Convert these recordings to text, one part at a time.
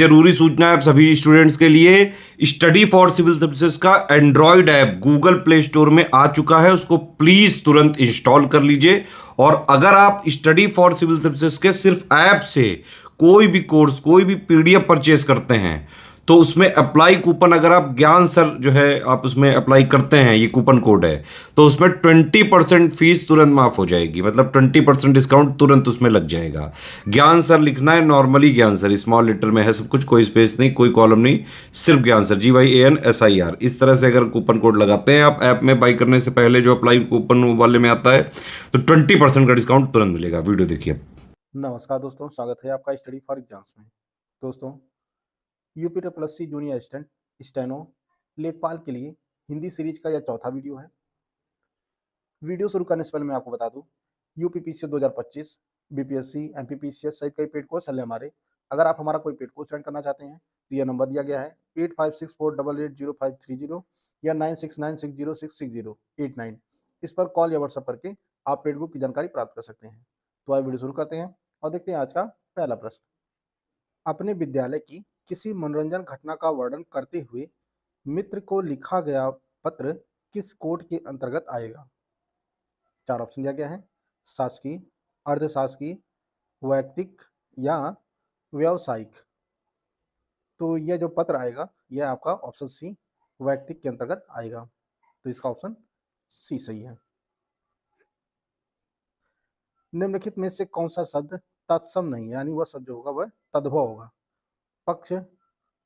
जरूरी सूचना है आप सभी स्टूडेंट्स के लिए। स्टडी फॉर सिविल सर्विसेज का Android app Google play store में आ चुका है, उसको प्लीज तुरंत इंस्टॉल कर लीजिए। और अगर आप स्टडी फॉर सिविल सर्विसेज के सिर्फ ऐप से कोई भी कोर्स, कोई भी पीडीएफ परचेस करते हैं तो उसमें अप्लाई कूपन, अगर आप ज्ञान सर जो है आप उसमें अप्लाई करते हैं, ये कूपन कोड है, तो उसमें 20% फीस तुरंत माफ हो जाएगी। मतलब 20% डिस्काउंट तुरंत उसमें लग जाएगा। ज्ञान सर लिखना है, नॉर्मली ज्ञान सर स्मॉल लेटर में है सब कुछ, कोई स्पेस नहीं, कोई कॉलम नहीं, सिर्फ ज्ञान सर, GYANSIR। इस तरह से अगर कूपन कोड लगाते हैं आप ऐप में बाई करने से पहले, जो अप्लाई कूपन वाले में आता है, तो 20% का डिस्काउंट तुरंत मिलेगा। वीडियो देखिए। नमस्कार दोस्तों, स्वागत है आपका स्टडी फॉर एग्जाम्स में। दोस्तों, UP plus C junior assistant steno लेखपाल के लिए हिंदी सीरीज का यह चौथा वीडियो है। वीडियो शुरू करने से पहले मैं आपको बता दूं, यूपीपीसी 2025, बीपीएससी, एमपीपीसीएस सहित कई पेड कोर्स चल हमारे। अगर आप हमारा कोई पेड कोर्स ज्वाइन करना चाहते हैं तो यह नंबर दिया गया है 8564880530 या 9696066089। इस पर कॉल या व्हाट्सएप करके आप पेड बुक की जानकारी प्राप्त कर सकते हैं। तो आइए वीडियो शुरू करते हैं और देखते हैं आज का पहला प्रश्न। अपने विद्यालय की किसी मनोरंजन घटना का वर्णन करते हुए मित्र को लिखा गया पत्र किस कोड के अंतर्गत आएगा? चार ऑप्शन दिया गया है, शासकीय, अर्धशासकीय, वैयक्तिक या व्यावसायिक। तो यह जो पत्र आएगा यह आपका ऑप्शन सी वैयक्तिक के अंतर्गत आएगा। तो इसका ऑप्शन सी सही है। निम्नलिखित में से कौन सा शब्द तत्सम नहीं, यानी वह शब्द जो होगा वह तद्भव होगा? पक्ष,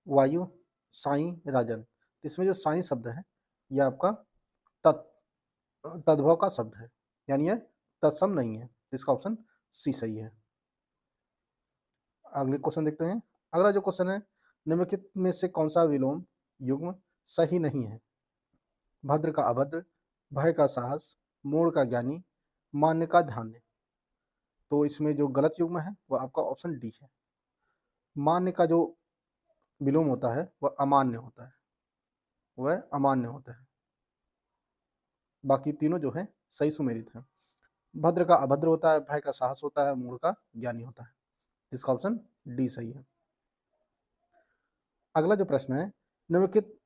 वायु, साई, राजन। इसमें जो साई शब्द है यह आपका तद्भव का शब्द है, यानी यह तत्सम नहीं है। इसका ऑप्शन सी सही है। अगले क्वेश्चन देखते हैं। अगला जो क्वेश्चन है, निम्नलिखित में से कौन सा विलोम युग्म सही नहीं है? भद्र का अभद्र, भय का साहस, मूढ़ का ज्ञानी, मान्य का ध्यान। तो इसमें जो गलत युग्म है वह आपका ऑप्शन डी है। मान्य का जो विलोम होता है वह अमान्य होता है, वह अमान्य होता है। बाकी तीनों जो है सही सुमेलित है। भद्र का अभद्र होता है, भय का साहस होता है, मूढ़ का ज्ञानी होता है। इसका ऑप्शन डी सही है। अगला जो प्रश्न है, निम्नलिखित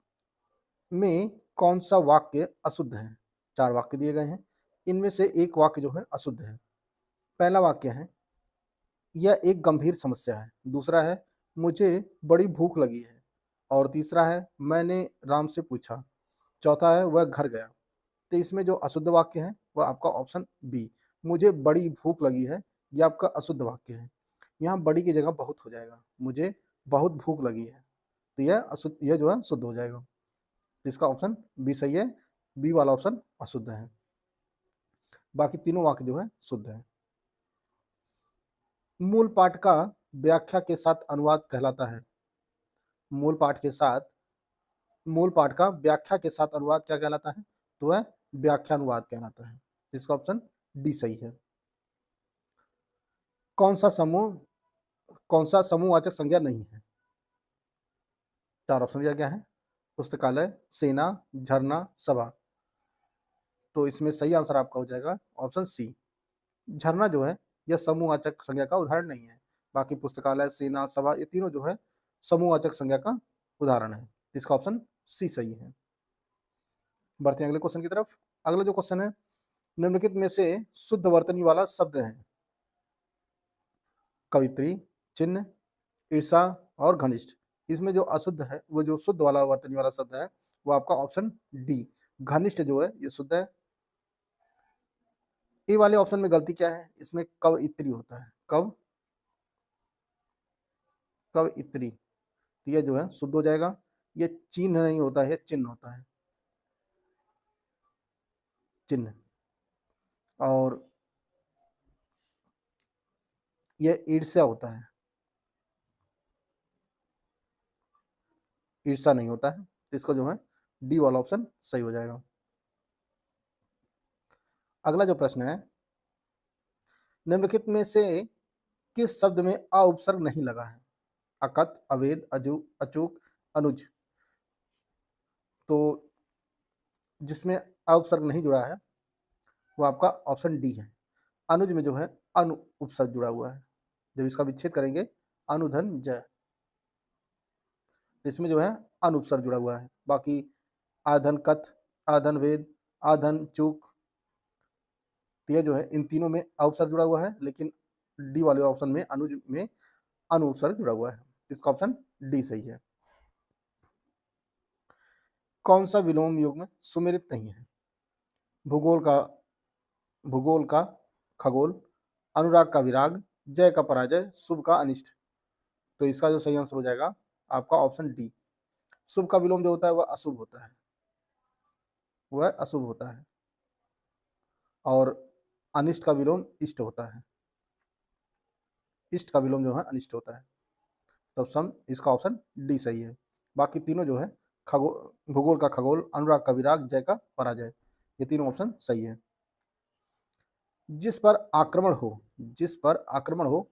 में कौन सा वाक्य अशुद्ध है? चार वाक्य दिए गए हैं, इनमें से एक वाक्य जो है अशुद्ध है। पहला वाक्य है, यह एक गंभीर समस्या है। दूसरा है, मुझे बड़ी भूख लगी है। और तीसरा है, मैंने राम से पूछा। चौथा है, वह घर गया। तो इसमें जो अशुद्ध वाक्य है वह आपका ऑप्शन बी, मुझे बड़ी भूख लगी है, यह आपका अशुद्ध वाक्य है। यहाँ बड़ी की जगह बहुत हो जाएगा, मुझे बहुत भूख लगी है, तो यह अशुद्ध, यह जो है शुद्ध हो जाएगा। तो इसका ऑप्शन बी सही है, बी वाला ऑप्शन अशुद्ध है। बाकी तीनों वाक्य जो है शुद्ध है। मूल पाठ का व्याख्या के साथ अनुवाद कहलाता है। मूल पाठ का व्याख्या के साथ अनुवाद क्या कहलाता है? तो वह व्याख्यानुवाद कहलाता है। इसका ऑप्शन डी सही है। कौन सा समूहवाचक संज्ञा नहीं है? चार ऑप्शन दिया गया है, पुस्तकालय, सेना, झरना, सभा। तो इसमें सही आंसर आपका हो जाएगा ऑप्शन सी। झरना जो है यह समूहवाचक संज्ञा का उदाहरण नहीं है। बाकी पुस्तकालय, सेना, सभा ये तीनों जो है समूहवाचक संज्ञा का उदाहरण है। इसका ऑप्शन सी सही है। बढ़ते हैं अगले क्वेश्चन की तरफ। अगला जो क्वेश्चन है, निम्नलिखित में से शुद्ध वर्तनी वाला शब्द है? कवित्री, चिन्ह, ईर्षा और घनिष्ठ। इसमें जो अशुद्ध है, वो जो शुद्ध वाला वर्तनी वाला शब्द है वो आपका ऑप्शन डी घनिष्ठ जो है ये शुद्ध है। ए वाले ऑप्शन में गलती क्या है? इसमें कव इत्री होता है, कव इत्री, तो यह जो है शुद्ध हो जाएगा। ये चिन्ह नहीं होता है, चिन्ह होता है, चिन्ह। और यह ईर्ष्या होता है, ईर्ष्या नहीं होता है। तो इसको जो है डी वाला ऑप्शन सही हो जाएगा। अगला जो प्रश्न है, निम्नलिखित में से किस शब्द में अ उपसर्ग नहीं लगा है? अकथ, अवेद, अचूक, अनुज। तो जिसमें अ उपसर्ग नहीं जुड़ा है वो आपका ऑप्शन डी है। अनुज में जो है अनु उपसर्ग जुड़ा हुआ है। जब इसका विच्छेद करेंगे अनुधन जय, तो इसमें जो है अनुपसर्ग जुड़ा हुआ है। बाकी आधन कथ, आधन वेद, आधन चूक, तो ये जो है इन तीनों में उपसर्ग जुड़ा हुआ है, लेकिन डी वाले ऑप्शन में अनुज में अनुपसर्ग जुड़ा हुआ है। इसका ऑप्शन डी सही है। कौन सा विलोम युग में सुमेलित नहीं है? भूगोल का भूगोल का खगोल, अनुराग का विराग, जय का पराजय, शुभ का अनिष्ट। तो इसका जो सही आंसर हो जाएगा आपका ऑप्शन डी। शुभ का विलोम जो होता है वह अशुभ होता है, वह अशुभ होता है, और अनिष्ट का विलोम इष्ट होता है। इष्ट का विलोम जो है अनिष्ट होता है। तो ऑप्शन इसका ऑप्शन डी सही है। बाकी तीनों जो है भूगोल का खगोल, अनुराग का विराग, जय का पराजय, ये तीनों ऑप्शन सही है। जिस पर आक्रमण हो, जिस पर आक्रमण हो,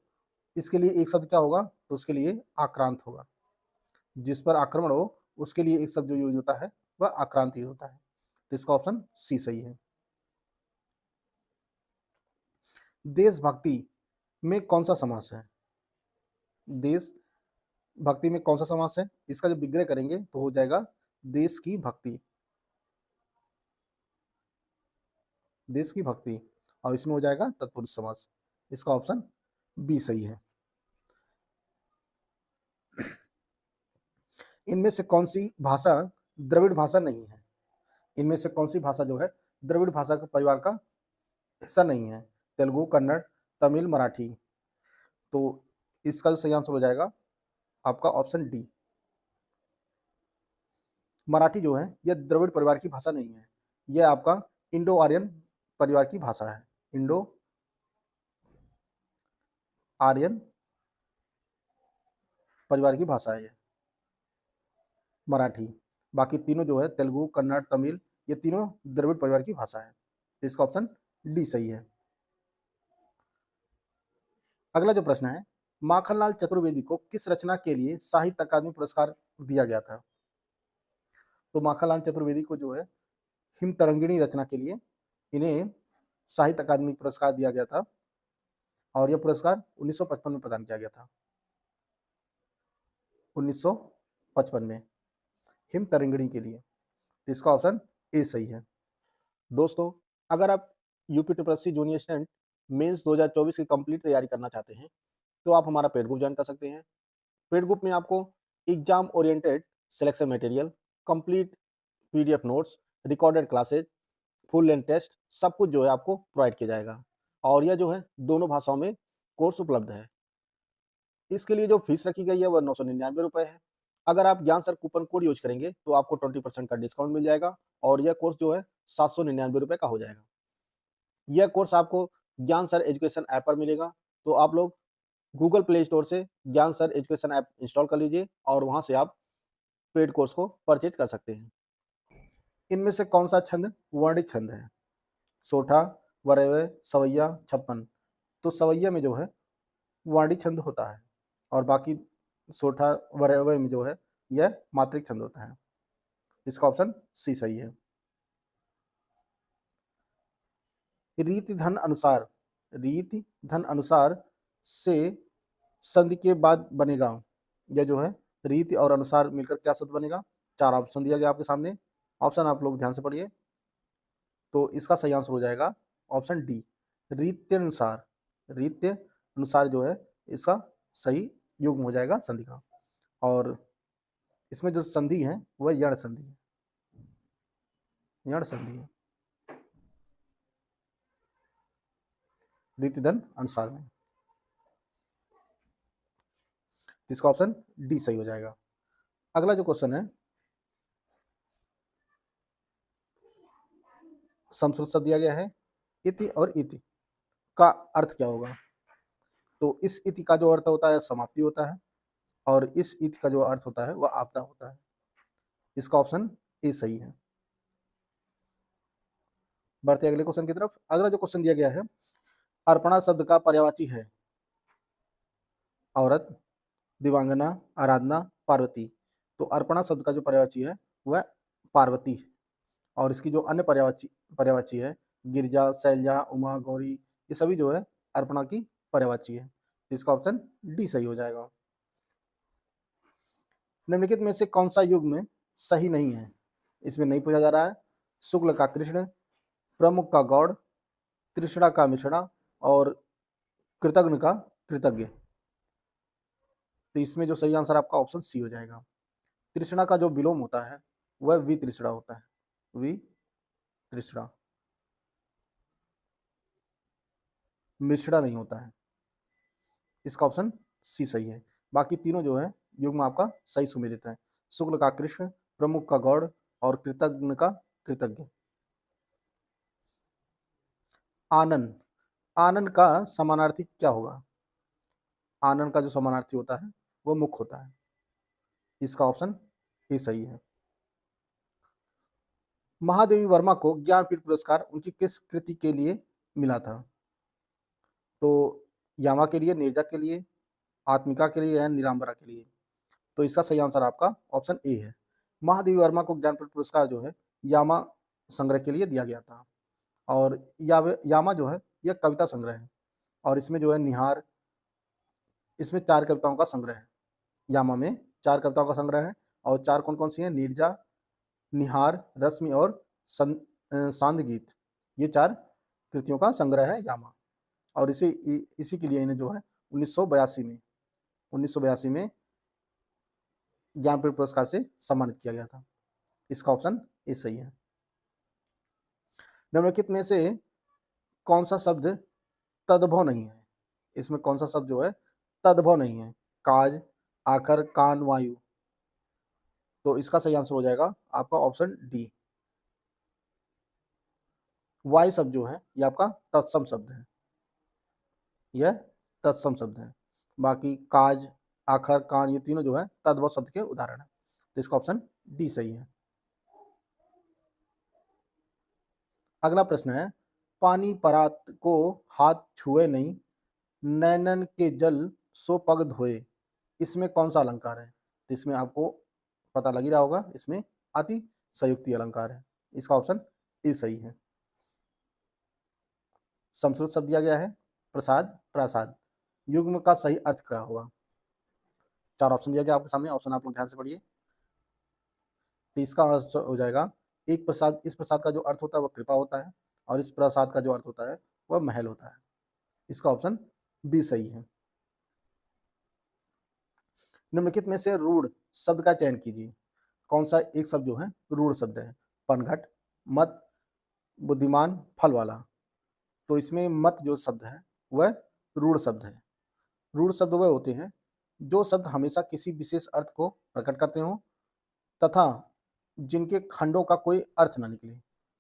इसके लिए एक शब्द क्या होगा? तो उसके लिए आक्रांत होगा। जिस पर आक्रमण हो उसके लिए एक शब्द जो यूज होता है वह आक्रांत ही होता है। तो इसका ऑप्शन सी सही है। देशभक्ति में कौन सा समास है? देश भक्ति में कौन सा समास है? इसका जब विग्रह करेंगे तो हो जाएगा देश की भक्ति, देश की भक्ति, और इसमें हो जाएगा तत्पुरुष समास। इसका ऑप्शन बी सही है। इनमें से कौन सी भाषा द्रविड़ भाषा नहीं है? इनमें से कौन सी भाषा जो है द्रविड़ भाषा के परिवार का हिस्सा नहीं है? तेलुगु, कन्नड़, तमिल, मराठी। तो इसका जो सही आंसर हो जाएगा आपका ऑप्शन डी। मराठी जो है यह द्रविड़ परिवार की भाषा नहीं है, यह आपका इंडो आर्यन परिवार की भाषा है। इंडो आर्यन परिवार की भाषा है ये मराठी। बाकी तीनों जो है तेलुगु, कन्नड़, तमिल, ये तीनों द्रविड़ परिवार की भाषा है। तो इसका ऑप्शन डी सही है। अगला जो प्रश्न है, माखनलाल चतुर्वेदी को किस रचना के लिए साहित्य अकादमी पुरस्कार दिया गया था? तो माखनलाल चतुर्वेदी को जो है हिम तरंगिणी रचना के लिए इन्हें साहित्य अकादमी पुरस्कार दिया गया था, और यह पुरस्कार 1955 में प्रदान किया गया था। 1955 में हिम तरंगिणी के लिए। तो इसका ऑप्शन ए सही है। दोस्तों, अगर आप UP triple junior student mains 2024 की कंप्लीट तैयारी करना चाहते हैं तो आप हमारा पेड ग्रुप ज्वाइन कर सकते हैं। पेड ग्रुप में आपको exam oriented selection material, complete PDF notes, recorded classes, full length test, सब कुछ जो है आपको प्रोवाइड किया जाएगा, और यह जो है दोनों भाषाओं में कोर्स उपलब्ध है। इसके लिए जो फीस रखी गई है वह 999 रुपये है। अगर आप ज्ञान सर कूपन कोड यूज करेंगे तो आपको 20% का डिस्काउंट मिल जाएगा, और यह कोर्स जो है 799 रुपये का हो जाएगा। यह कोर्स आपको ज्ञान सर एजुकेशन ऐप पर मिलेगा, तो आप लोग गूगल प्ले स्टोर से ज्ञान सर एजुकेशन ऐप इंस्टॉल कर लीजिए, और वहां से आप पेड कोर्स को परचेज कर सकते हैं। इनमें से कौन सा छंद वर्णिक छंद है? सोठा, वरव्य, सवैया, छप्पन। तो सवैया में जो है वर्णिक छंद होता है, और बाकी सोठा वरव्य में जो है यह मात्रिक छंद होता है। इसका ऑप्शन सी सही है। रीति धन अनुसार से संधि के बाद बनेगा, यह जो है रीति और अनुसार मिलकर क्या शब्द बनेगा? 4 ऑप्शन दिया गया आपके सामने, ऑप्शन आप लोग ध्यान से पढ़िए। तो इसका सही आंसर हो जाएगा ऑप्शन डी, रीत्यनुसार। रीत्य अनुसार जो है इसका सही युग्म हो जाएगा संधि का, और इसमें जो संधि है वह यण संधि है, यण संधि है रीतिधन अनुसार में। इसका ऑप्शन डी सही हो जाएगा। अगला जो क्वेश्चन है, संस्कृत शब्द दिया गया है इति और इति का अर्थ क्या होगा? तो इस इति का जो अर्थ होता है समाप्ति होता है, और इस इति का जो अर्थ होता है वह आपदा होता है। इसका ऑप्शन ए सही है। बढ़ते अगले क्वेश्चन की तरफ। अगला जो क्वेश्चन दिया गया है, अर्पणा शब्द का पर्यायवाची है औरत, दिवांगना, आराधना, पार्वती। तो अर्पणा शब्द का जो पर्यायवाची है वह पार्वती है, और इसकी जो अन्य पर्यायवाची है गिरिजा, शैलजा, उमा, गौरी, ये सभी जो है अर्पणा की पर्यायवाची है। इसका ऑप्शन डी सही हो जाएगा। निम्नलिखित में से कौन सा युग्म सही नहीं है? इसमें नहीं पूछा जा रहा है। शुक्ल का कृष्ण, प्रमुख का गौड़, तृष्णा का मिश्रणा और कृतघ्न का कृतज्ञ। तो इसमें जो सही आंसर आपका ऑप्शन सी हो जाएगा। तृष्णा का जो विलोम होता है वह वितृष्णा होता है, वितृष्णा, मिश्रा नहीं होता है। इसका ऑप्शन सी सही है। बाकी तीनों जो है युग्म आपका सही सुमेलित है। शुक्ल का कृष्ण, प्रमुख का गौड़ और कृतज्ञ का कृतज्ञ। आनन, आनन का समानार्थी क्या होगा? आनन का जो समानार्थी होता है वो मुख होता है। इसका ऑप्शन ए सही है। महादेवी वर्मा को ज्ञानपीठ पुरस्कार उनकी किस कृति के लिए मिला था? तो यामा के लिए, नीरजा के लिए, आत्मिका के लिए या नीलांबरा के लिए? तो इसका सही आंसर आपका ऑप्शन ए है। महादेवी वर्मा को ज्ञानपीठ पुरस्कार जो है यामा संग्रह के लिए दिया गया था। और यामा जो है यह कविता संग्रह है और इसमें जो है निहार, इसमें 4 कविताओं का संग्रह है। यामा में 4 कविताओं का संग्रह है और 4 कौन-कौन सी हैं? नीरजा, निहार, रश्मि और सांध्य गीत। ये 4 कृतियों का संग्रह है यामा। और इसी के लिए इन्हें जो है 1982 में ज्ञानपीठ पुरस्कार से सम्मानित किया गया था। इसका ऑप्शन ए सही है। निम्नलिखित में से कौन सा शब्द तद्भव नहीं है? इसमें कौन सा शब्द जो है तद्भव नहीं है? काज, आकर, कान, वायु। तो इसका सही आंसर हो जाएगा आपका ऑप्शन डी। वायु शब्द जो है ये आपका तत्सम शब्द है, यह तत्सम शब्द है। बाकी काज, आखर, कान ये तीनों जो है तद्भव शब्द के उदाहरण है। तो इसका ऑप्शन डी सही है। अगला प्रश्न है, पानी परात को हाथ छुए नहीं, नैनन के जल सो पग धोए। इसमें कौन सा अलंकार है? तो इसमें आपको पता लग ही रहा होगा, इसमें अति संयुक्ति अलंकार है। इसका ऑप्शन ए सही है। संस्कृत शब्द दिया गया है प्रसाद, प्रासाद। युग्म का सही अर्थ क्या होगा? 4 ऑप्शन दिया गया आपके सामने, ऑप्शन आप लोग ध्यान से पढ़िए। तो इसका अर्थ हो जाएगा एक प्रसाद, इस प्रसाद का जो अर्थ होता है वह कृपा होता है और इस प्रसाद का जो अर्थ होता है वह महल होता है। इसका ऑप्शन बी सही है। निम्नलिखित में से रूढ़ शब्द का चयन कीजिए। कौन सा एक शब्द जो है रूढ़ शब्द है? पनघट, मत, बुद्धिमान, फल वाला। तो इसमें मत जो शब्द है वह रूढ़ शब्द है। रूढ़ शब्द वह होते हैं जो शब्द हमेशा किसी विशेष अर्थ को प्रकट करते हों तथा जिनके खंडों का कोई अर्थ ना निकले,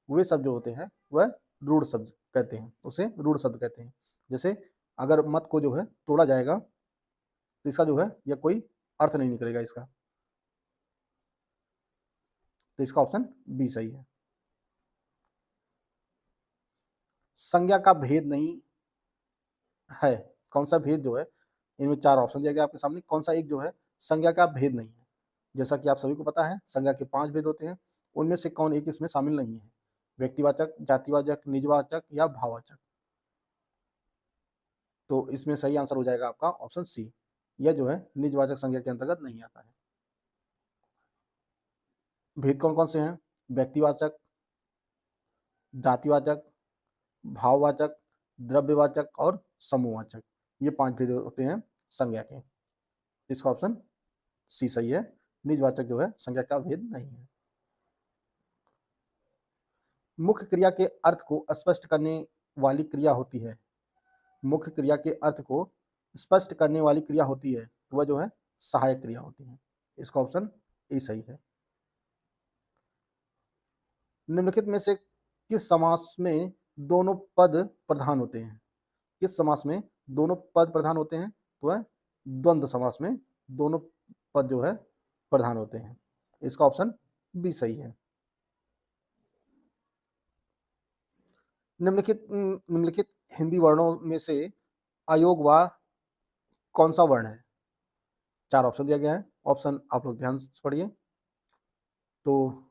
वे शब्द जो होते हैं वह रूढ़ शब्द कहते हैं, उसे रूढ़ शब्द कहते हैं। जैसे अगर मत को जो है तोड़ा जाएगा तो इसका जो है यह कोई अर्थ नहीं निकलेगा इसका। तो इसका ऑप्शन बी सही है। संज्ञा का भेद नहीं है। कौन सा भेद जो है, इनमें 4 ऑप्शन दिया गया आपके सामने, कौन सा एक जो है संज्ञा का भेद नहीं है? जैसा कि आप सभी को पता है संज्ञा के 5 भेद होते हैं, उनमें से कौन एक इसमें शामिल नहीं है? व्यक्तिवाचक, जातिवाचक, निजवाचक या भाववाचक। तो इसमें सही आंसर हो जाएगा आपका ऑप्शन सी। यह जो है निजवाचक संज्ञा के अंतर्गत नहीं आता है। भेद कौन कौन से हैं? व्यक्तिवाचक, जातिवाचक, भाववाचक, द्रव्यवाचक और समूहवाचक। ये 5 भेद होते हैं संज्ञा के। इसका ऑप्शन सी सही है। निजवाचक जो है संज्ञा का भेद नहीं है। मुख्य क्रिया के अर्थ को स्पष्ट करने वाली क्रिया होती है। मुख्य क्रिया के अर्थ को स्पष्ट करने वाली क्रिया होती है, वह जो है सहायक क्रिया होती है। इसका ऑप्शन ए सही है। निम्नलिखित में से किस समास में दोनों पद प्रधान होते हैं? किस समास में दोनों पद प्रधान होते हैं? तो वह द्वंद्व समास में दोनों पद जो है प्रधान होते हैं। इसका ऑप्शन बी सही है। निम्नलिखित हिंदी वर्णों में से अयोग व कौन सा वर्ण है? 4 ऑप्शन दिया गया है, ऑप्शन आप लोग ध्यान से पढ़िए। तो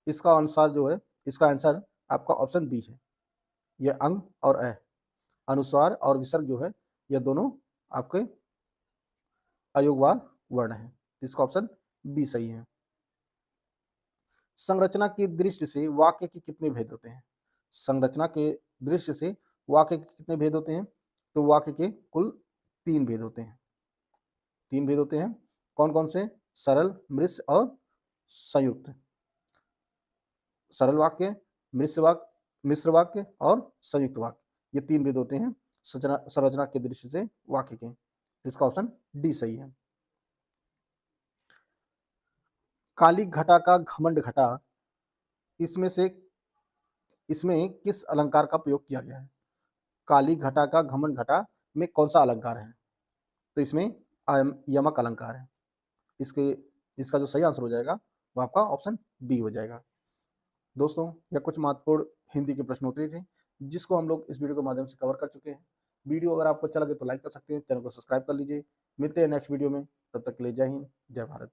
इसका अनुसार जो है, इसका आंसर आपका ऑप्शन बी है। यह अंग और अ, अनुस्वार और विसर्ग जो है यह दोनों आपके अयोग व वर्ण है। इसका ऑप्शन बी सही है। संरचना की दृष्टि से वाक्य के कितने भेद होते हैं? संरचना के दृष्टि से वाक्य के कितने भेद होते हैं? तो वाक्य के कुल 3 भेद होते हैं। 3 भेद होते हैं। कौन-कौन से? सरल, मिश्र और संयुक्त। सरल वाक्य, मिश्र वाक्य और संयुक्त वाक्य, ये 3 भेद होते हैं संरचना की दृष्टि से वाक्य के। इसका ऑप्शन डी सही है। काली घटा का घमंड घटा, इसमें किस अलंकार का प्रयोग किया गया है? काली घटा का घमंड घटा में कौन सा अलंकार है? तो इसमें यमक अलंकार है। इसका जो सही आंसर हो जाएगा वो आपका ऑप्शन बी हो जाएगा। दोस्तों, यह कुछ महत्वपूर्ण हिंदी के प्रश्नोत्तरी थे जिसको हम लोग इस वीडियो के माध्यम से कवर कर चुके हैं। वीडियो अगर आपको अच्छा लगे तो लाइक कर सकते हैं, चैनल को सब्सक्राइब कर लीजिए। मिलते हैं नेक्स्ट वीडियो में, तब तक के लिए जय हिंद, जय भारत।